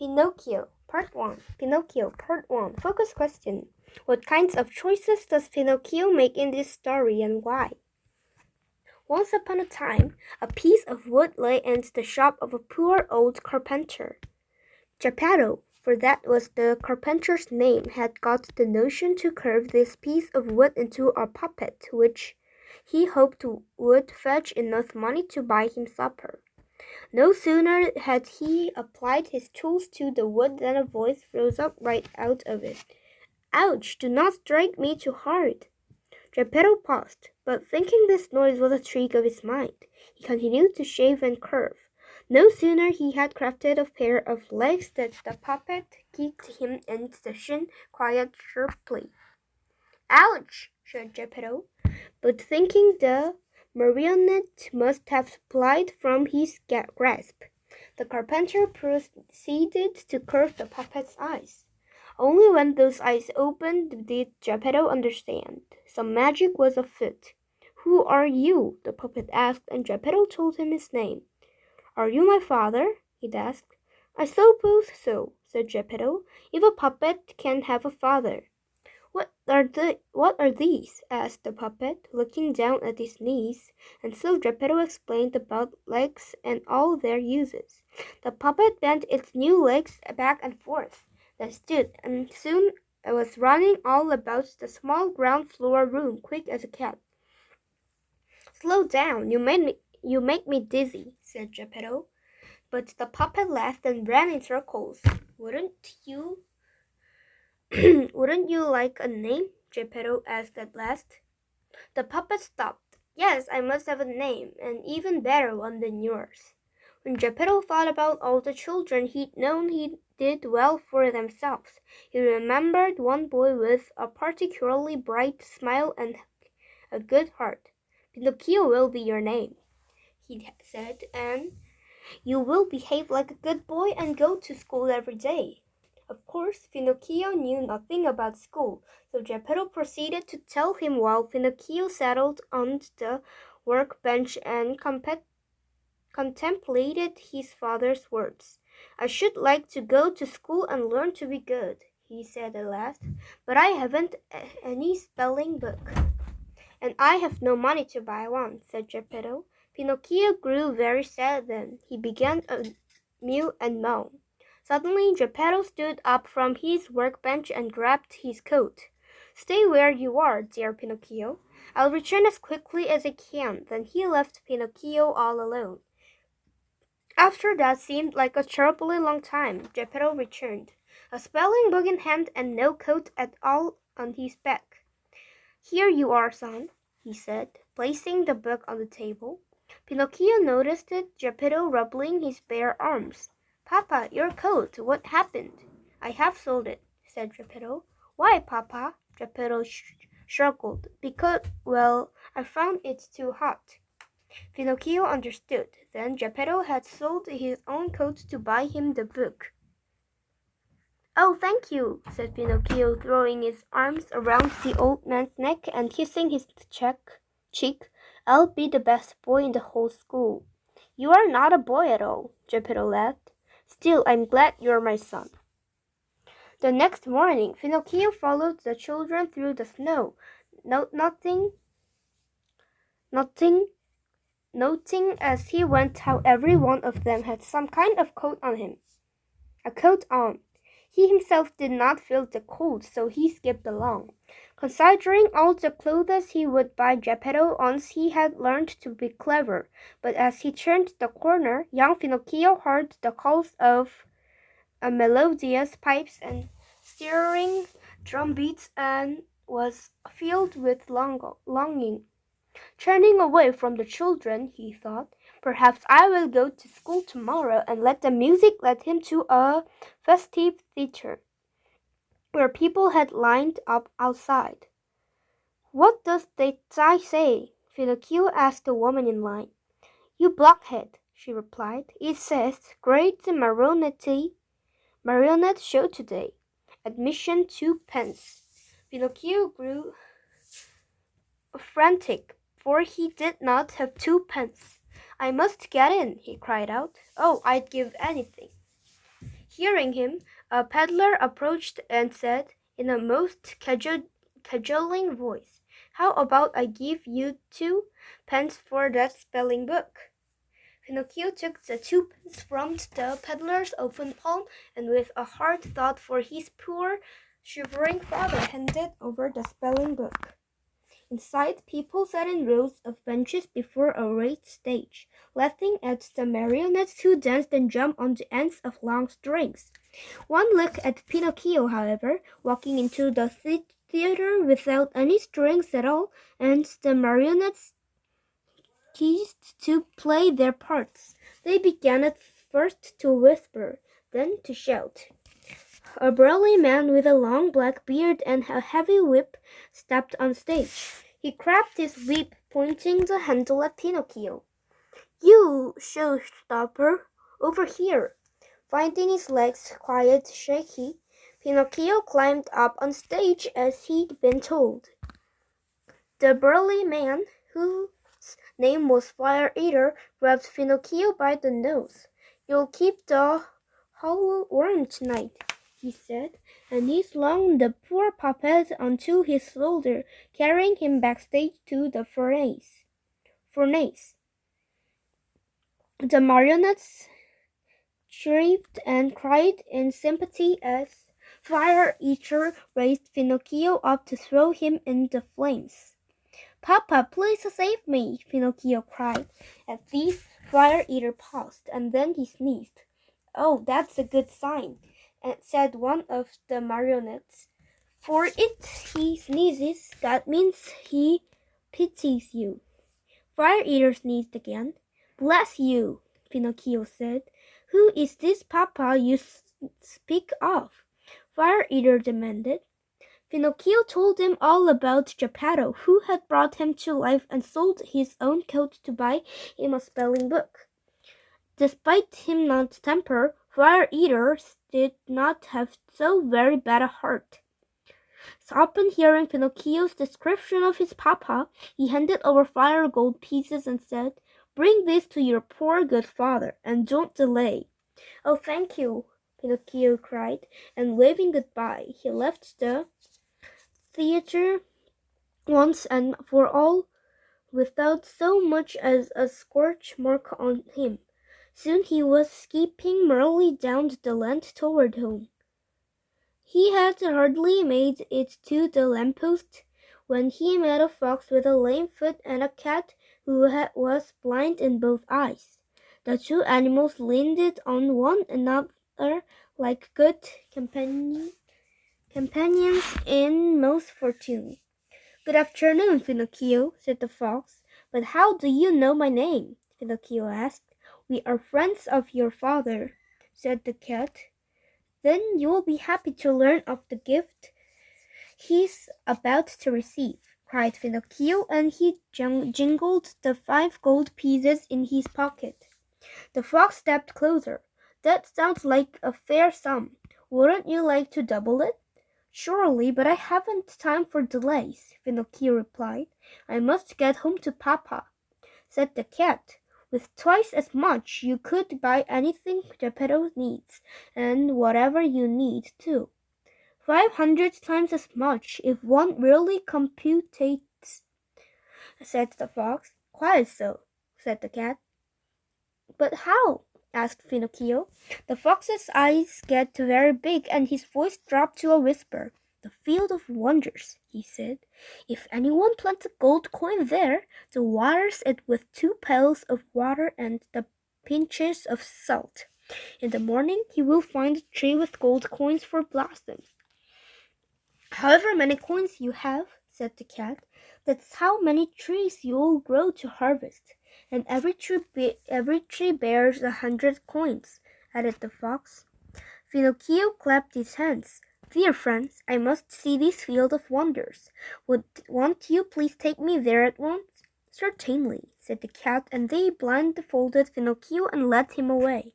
Pinocchio, Part 1. Pinocchio, Part 1. Focus question. What kinds of choices does Pinocchio make in this story and why? Once upon a time, a piece of wood lay in the shop of a poor old carpenter. Geppetto, for that was the carpenter's name, had got the notion to carve this piece of wood into a puppet, which he hoped would fetch enough money to buy him supper. No sooner had he applied his tools to the wood than a voice rose up right out of it. Ouch! Do not strike me too hard. Geppetto paused, but thinking this noise was a trick of his mind, he continued to shave and carve. No sooner he had crafted a pair of legs than the puppet kicked him in the shin quite sharply. Ouch! said Geppetto, but thinking the marionette must have slipped from his grasp, the carpenter proceeded to carve the puppet's eyes. Only when those eyes opened did Geppetto understand. Some magic was afoot. Who are you? The puppet asked, and Geppetto told him his name. Are you my father? He asked. I suppose so, said Geppetto, if a puppet can have a father. What are these? Asked the puppet, looking down at his knees, and so Geppetto explained about legs and all their uses. The puppet bent its new legs back and forth, then stood, and soon it was running all about the small ground floor room, quick as a cat. Slow down, you make me dizzy, said Geppetto. But the puppet laughed and ran in circles. Wouldn't you like a name? Geppetto asked at last. The puppet stopped. Yes, I must have a name, an even better one than yours. When Geppetto thought about all the children he'd known he did well for themselves, he remembered one boy with a particularly bright smile and a good heart. Pinocchio will be your name, he said, and you will behave like a good boy and go to school every day. Of course, Pinocchio knew nothing about school, so Geppetto proceeded to tell him while Pinocchio settled on the workbench and contemplated his father's words. I should like to go to school and learn to be good, he said at last, but I haven't any spelling book. And I have no money to buy one, said Geppetto. Pinocchio grew very sad then. He began to mew and moan. Suddenly Geppetto stood up from his workbench and grabbed his coat. Stay where you are, dear Pinocchio. I'll return as quickly as I can. Then he left Pinocchio all alone. After that seemed like a terribly long time, Geppetto returned, a spelling book in hand and no coat at all on his back. Here you are, son, he said, placing the book on the table. Pinocchio noticed Geppetto rubbing his bare arms. Papa, your coat, what happened? I have sold it, said Geppetto. Why, Papa? Geppetto struggled. Because, well, I found it too hot. Pinocchio understood. Then Geppetto had sold his own coat to buy him the book. Oh, thank you, said Pinocchio, throwing his arms around the old man's neck and kissing his cheek. I'll be the best boy in the whole school. You are not a boy at all, Geppetto laughed. Still, I'm glad you're my son. The next morning, Pinocchio followed the children through the snow, noting as he went how every one of them had some kind of coat on. He himself did not feel the cold, so he skipped along. Considering all the clothes he would buy Geppetto once he had learned to be clever, but as he turned the corner, young Pinocchio heard the calls of melodious pipes and stirring drumbeats and was filled with longing. Turning away from the children, he thought, perhaps I will go to school tomorrow and let the music lead him to a festive theater, where people had lined up outside. What does they say? Pinocchio asked the woman in line. You blockhead, she replied. It says, Great Marionette Show today. Admission 2 pence. Pinocchio grew frantic, for he did not have 2 pence. I must get in, he cried out. Oh, I'd give anything. Hearing him, a peddler approached and said, in a most cajoling voice, "How about I give you 2 pence for that spelling book?" Pinocchio took the 2 pence from the peddler's open palm, and with a hard thought for his poor, shivering father, handed over the spelling book. Inside, people sat in rows of benches before a raised stage, laughing at the marionettes who danced and jumped on the ends of long strings. One look at Pinocchio, however, walking into the theater without any strings at all, and the marionettes ceased to play their parts. They began at first to whisper, then to shout. A burly man with a long black beard and a heavy whip stepped on stage. He cracked his whip, pointing the handle at Pinocchio. "You showstopper, over here!" Finding his legs quite shaky, Pinocchio climbed up on stage as he'd been told. The burly man, whose name was Fire Eater, grabbed Pinocchio by the nose. "You'll keep the hollow worm tonight," he said, and he slung the poor puppet onto his shoulder, carrying him backstage to the furnace. The marionettes shrieked and cried in sympathy as Fire Eater raised Pinocchio up to throw him in the flames. "Papa, please save me!" Pinocchio cried. At this, Fire Eater paused, and then he sneezed. "Oh, that's a good sign," said one of the marionettes. "For if he sneezes, that means he pities you." Fire Eater sneezed again. "Bless you," Pinocchio said. "Who is this papa you speak of?" Fire Eater demanded. Pinocchio told him all about Geppetto, who had brought him to life and sold his own coat to buy him a spelling book. Despite him not temper, Fire Eater did not have so very bad a heart. So upon hearing Pinocchio's description of his papa, he handed over 5 gold pieces and said, "Bring this to your poor good father, and don't delay." "Oh, thank you," Pinocchio cried, and waving goodbye, he left the theater once and for all without so much as a scorch mark on him. Soon he was skipping merrily down the land toward home. He had hardly made it to the lamppost when he met a fox with a lame foot and a cat who was blind in both eyes. The 2 animals leaned on one another like good companions in misfortune. "Good afternoon, Pinocchio," said the fox. "But how do you know my name?" Pinocchio asked. "We are friends of your father," said the cat. "Then you will be happy to learn of the gift he's about to receive," cried Pinocchio, and he jingled the 5 gold pieces in his pocket. The fox stepped closer. "That sounds like a fair sum. Wouldn't you like to double it?" "Surely, but I haven't time for delays," Pinocchio replied. "I must get home to Papa," said the cat. "With twice as much you could buy anything Geppetto needs, and whatever you need too. 500 times as much, if one really computes," said the fox. "Quite so," said the cat. "But how?" asked Pinocchio. The fox's eyes got very big and his voice dropped to a whisper. "The Field of Wonders," he said. "If anyone plants a gold coin there, then waters it with 2 pails of water and the pinches of salt. In the morning he will find a tree with gold coins for blossoms." "However many coins you have," said the cat, "that's how many trees you'll grow to harvest. And every tree bears 100 coins," added the fox. Pinocchio clapped his hands. "Dear friends, I must see this Field of Wonders. Won't you please take me there at once?" "Certainly," said the cat, and they blindfolded Pinocchio and led him away.